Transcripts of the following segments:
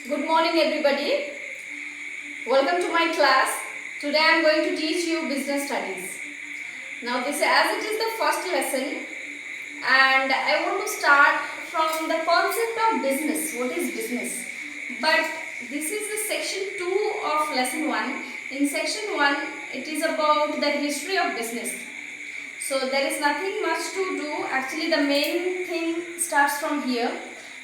Good morning everybody. Welcome to my class. Today I am going to teach you business studies. Now as it is the first lesson and I want to start from the concept of business. What is business? But this is the section 2 of lesson 1. In section 1 it is about the history of business. So there is nothing much to do. Actually the main thing starts from here.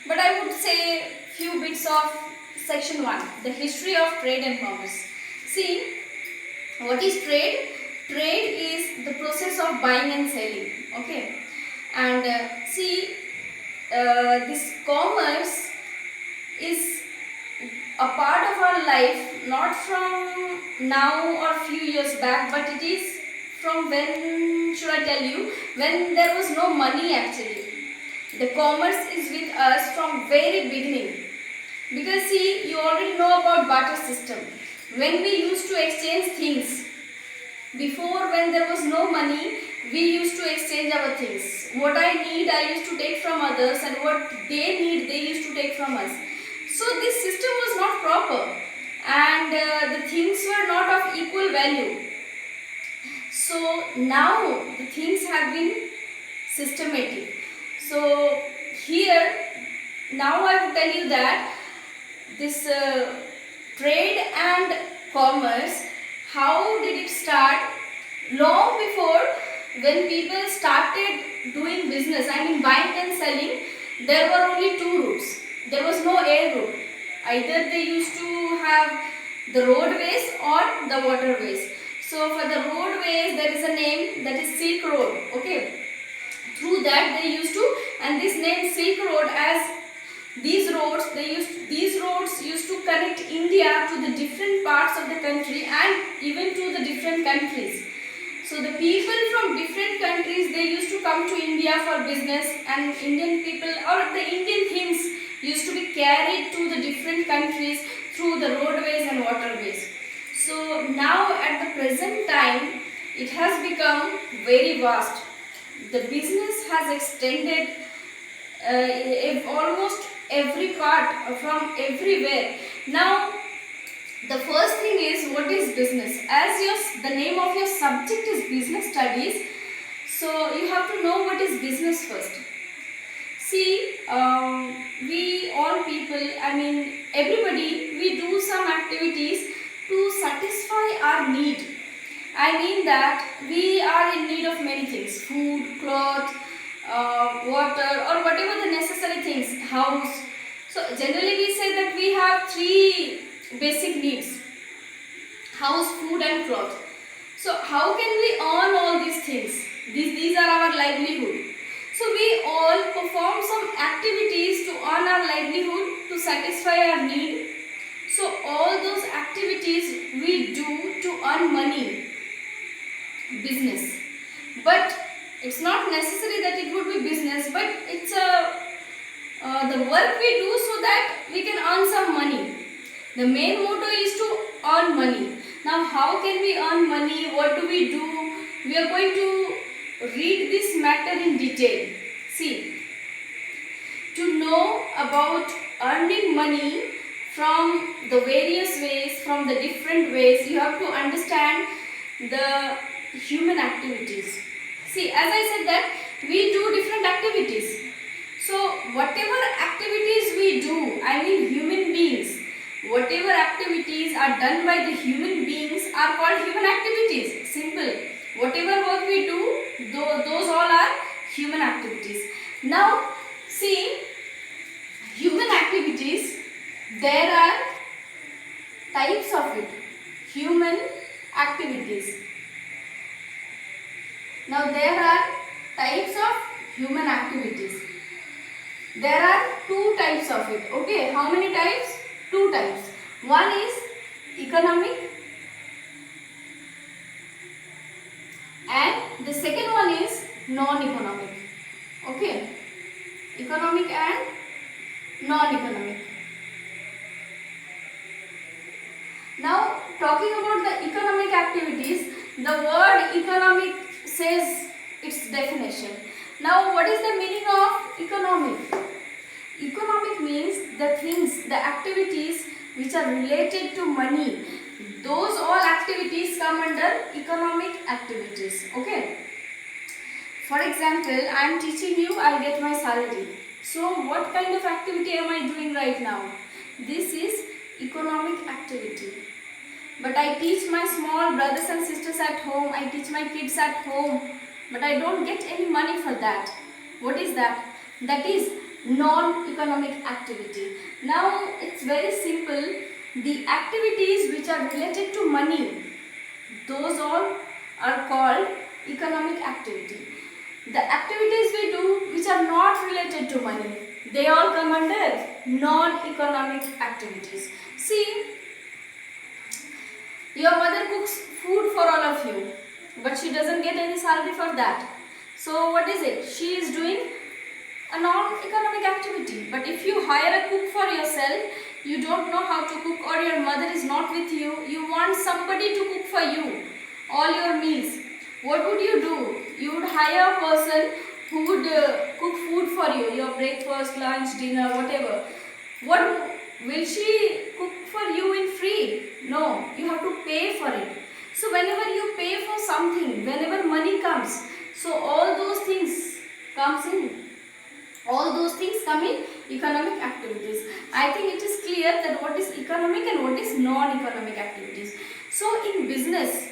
But I would say few bits of section 1, the history of trade and commerce. See, what is trade? Trade is the process of buying and selling. Okay, and this commerce is a part of our life, not from now or few years back, but it is from when should I tell you? When there was no money actually. The commerce is with us from very beginning. Because see, you already know about barter system. When we used to exchange things, before when there was no money, we used to exchange our things. What I need, I used to take from others, and what they need, they used to take from us. So this system was not proper, and the things were not of equal value. So now the things have been systematic. So here, now I will tell you that this trade and commerce, how did it start? Long before when people started doing business, I mean buying and selling, there were only two routes. There was no air route. Either they used to have the roadways or the waterways. So for the roadways there is a name, that is Silk Road. Okay. Through that they used to, and this name Silk Road, as these roads used to connect India to the different parts of the country and even to the different countries. So the people from different countries, they used to come to India for business, and Indian people or the Indian things used to be carried to the different countries through the roadways and waterways. So now at the present time it has become very vast. The business has extended almost every part, from everywhere. Now the first thing is, what is business? As the name of your subject is business studies, so you have to know what is business first. See, we all people, I mean everybody, we do some activities to satisfy our need. I mean that we are in need of many things: food, cloth, water, or whatever the necessary things, house. So generally we say that we have three basic needs: house, food and cloth. So how can we earn all these things? These are our livelihood. So we all perform some activities to earn our livelihood, to satisfy our need. So all those activities we do to earn money. Business. But it's not necessary that it would be business, but it's the work we do so that we can earn some money. The main motto is to earn money. Now how can we earn money? What do we do? We are going to read this matter in detail. See, to know about earning money from the various ways, from the different ways, you have to understand the human activities. See, as I said that we do different activities. So whatever activities we do, I mean human beings, whatever activities are done by the human beings are called human activities. Simple. Whatever work we do, those all are human activities. Now see, human activities, there are types of it. Human activities. Now there are types of human activities. There are two types of it. Okay, how many types? Two types. One is economic and the second one is non-economic. Okay, economic and non-economic. Now talking about the economic activities, the word economic says its definition. Now what is the meaning of economic? Economic means the things, the activities which are related to money. Those all activities come under economic activities. Okay. For example, I am teaching you, I get my salary. So what kind of activity am I doing right now? This is economic activity. But I teach my small brothers and sisters at home, I teach my kids at home, but I don't get any money for that. What is that? That is non-economic activity. Now it's very simple. The activities which are related to money, those all are called economic activity. The activities we do which are not related to money, they all come under non-economic activities. See, your mother cooks food for all of you, but she doesn't get any salary for that. So what is it? She is doing a non-economic activity. But if you hire a cook for yourself, you don't know how to cook, or your mother is not with you, you want somebody to cook for you all your meals. What would you do? You would hire a person who would cook food for you, your breakfast, lunch, dinner, whatever. What will she cook for you in free? No, you have to pay for it. So whenever you pay for something, whenever money comes, so all those things come in economic activities. I think it is clear that what is economic and what is non-economic activities. So in business,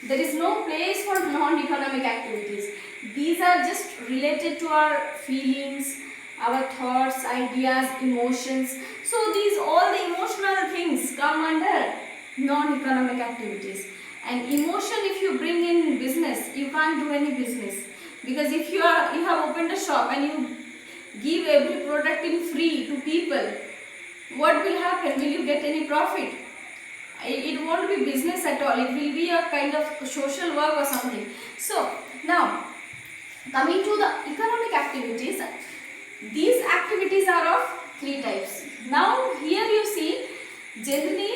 there is no place for non-economic activities. These are just related to our feelings, our thoughts, ideas, emotions. So these all the emotional things come under non-economic activities. And emotion, if you bring in business, you can't do any business, because if you have opened a shop and you give every product in free to people, what will happen? Will you get any profit? It won't be business at all. It will be a kind of social work or something. So now, coming to the economic activities, these activities are of three types. Now here you see, generally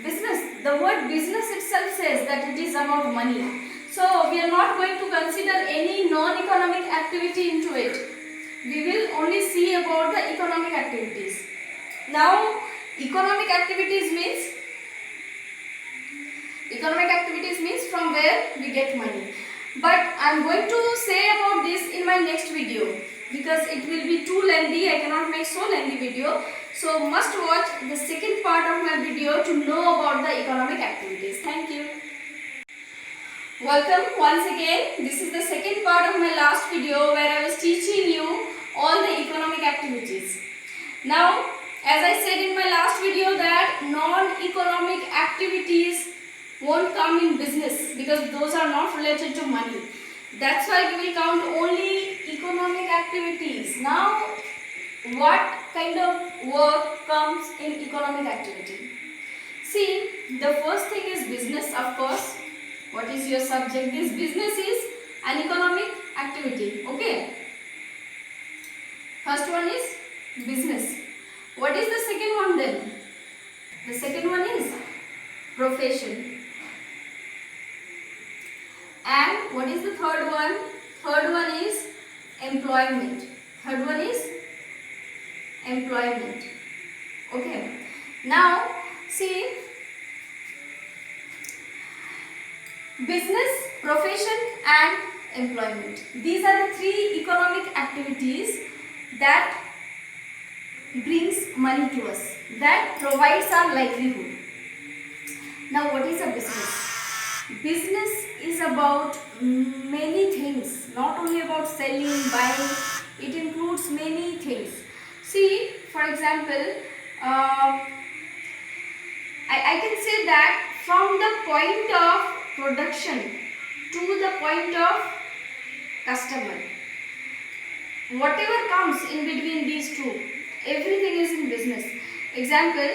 business, the word business itself says that it is about money. So we are not going to consider any non-economic activity into it. We will only see about the economic activities. Now economic activities means from where we get money. But I am going to say about this in my next video, because it will be too lengthy. I cannot make so lengthy video. So must watch the second part of my video to know about the economic activities. Thank you. Welcome once again. This is the second part of my last video where I was teaching you all the economic activities. Now, as I said in my last video that non-economic activities won't come in business because those are not related to money. That's why we will count only economic activities. Now, what kind of work comes in economic activity? See, the first thing is business, of course. What is your subject? This business is an economic activity. Okay. First one is business. What is the second one then? The second one is profession. And what is the third one? Third one is employment. Third one is employment. Okay. Now, see, business, profession and employment. These are the three economic activities that brings money to us, that provides our livelihood. Now, what is a business? Business is about many things, not only about selling, buying, it includes many things. See, for example, I can say that from the point of production to the point of customer, whatever comes in between these two, everything is in business. Example,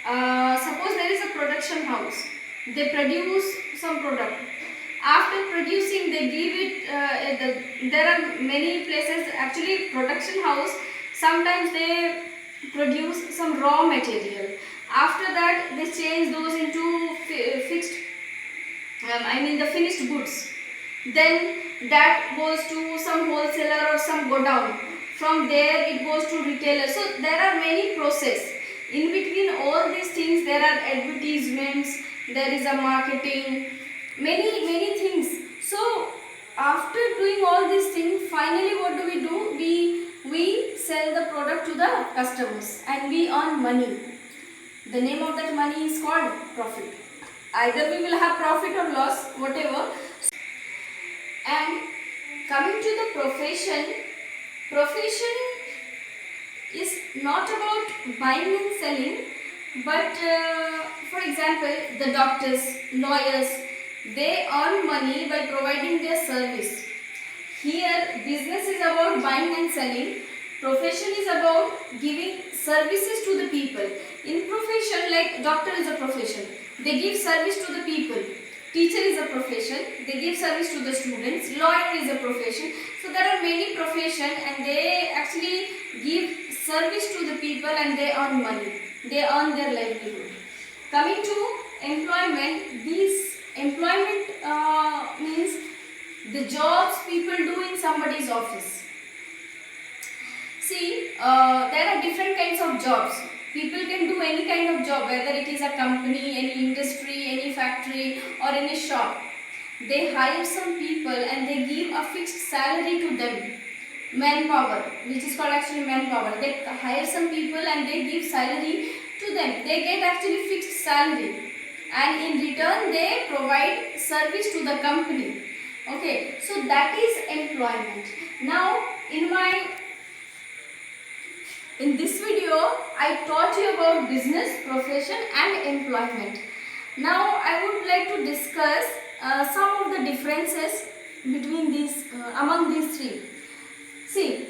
suppose there is a production house. They produce some product. After producing, they give it, there are many places, actually production house, sometimes they produce some raw material. After that, they change those into the finished goods. Then that goes to some wholesaler or some godown. From there it goes to retailer. So there are many process. In between all these things there are advertisements, there is a marketing, many things. So after doing all these things, finally what do? We sell the product to the customers and we earn money. The name of that money is called profit. Either we will have profit or loss, whatever. And coming to the profession is not about buying and selling, but for example, the doctors, lawyers, they earn money by providing their service. Here, business is about buying and selling. Profession is about giving services to the people. In profession, like doctor is a profession, they give service to the people. Teacher is a profession, they give service to the students. Lawyer is a profession. So there are many professions and they actually give service to the people and they earn money. They earn their livelihood. Coming to employment, these employment means the jobs people do in somebody's office. See, there are different kinds of jobs. People can do any kind of job, whether it is a company, any industry, any factory or any shop. They hire some people and they give a fixed salary to them. Manpower, which is called actually manpower. They hire some people and they give salary to them. They get actually fixed salary and in return they provide service to the company. Okay, so that is employment. Now in this video, I taught you about business, profession and employment. Now I would like to discuss some of the differences between these, among these three. See,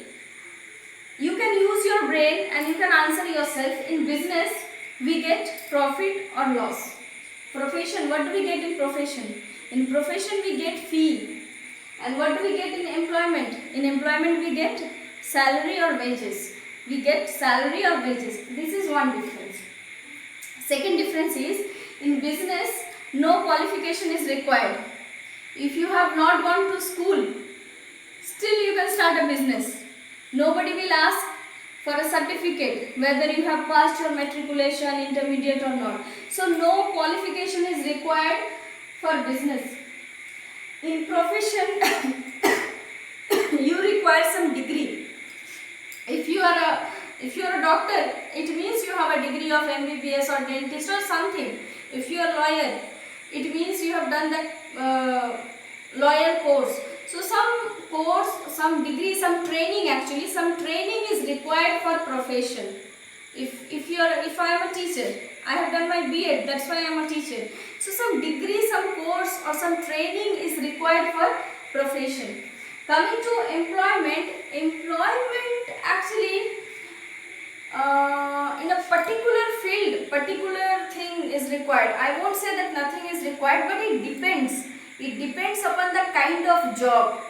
you can use your brain and you can answer yourself. In business, we get profit or loss. Profession, what do we get in profession? In profession, we get fee. And what do we get in employment? In employment, we get salary or wages. We get salary or wages. This is one difference. Second difference is, in business, no qualification is required. If you have not gone to school, still you can start a business. Nobody will ask for a certificate whether you have passed your matriculation, intermediate or not. So no qualification is required for business. In profession, you require some degree. If you are a doctor, it means you have a degree of MBBS or dentist or something. If you are a lawyer, it means you have done that lawyer course. So some course, some degree, some training, actually some training is required for profession. If I am a teacher, I have done my B.Ed, that's why I am a teacher. So some degree, some course or some training is required for profession. Coming to employment actually in a particular field, particular thing is required. I won't say that nothing is required, but it depends. It depends upon the kind of job.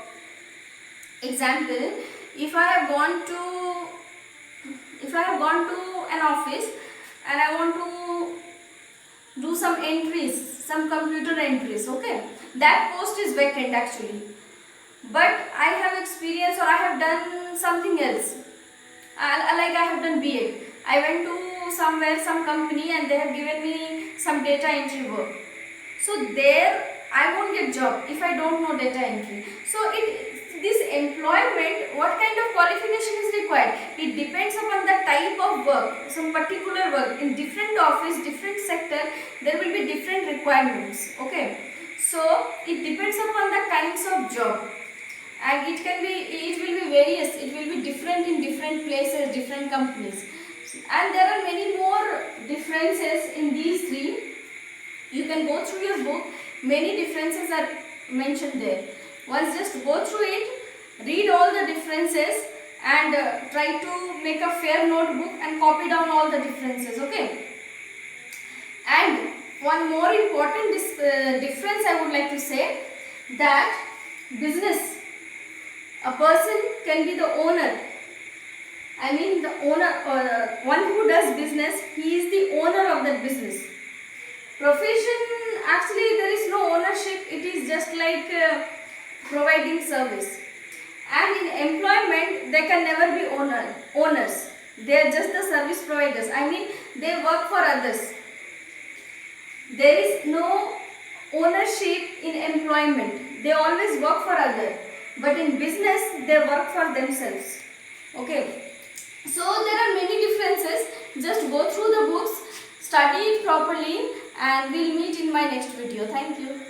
Example, if I have gone to an office and I want to do some entries, some computer entries, okay, that post is vacant actually, but I have experience or I have done something else, like I have done B.Ed. I went to some company and they have given me some data entry work. So there I won't get job if I don't know data entry. So this employment, what kind of qualification is required? It depends upon the type of work, some particular work. In different office, different sector, there will be different requirements. Okay, so it depends upon the kinds of job, and it will be various. It will be different in different places, different companies, and there are many more differences in these three. You can go through your book. Many differences are mentioned there. Once just go through it, read all the differences and try to make a fair notebook and copy down all the differences, okay? And one more important difference I would like to say, that business, a person can be the owner. I mean the owner, or one who does business, he is the owner of that business. Profession, actually there is no ownership, it is just like providing service. And in employment, they can never be owners. They are just the service providers. I mean, they work for others. There is no ownership in employment. They always work for others. But in business, they work for themselves. Okay. So there are many differences. Just go through the books, study it properly, and we'll meet in my next video. Thank you.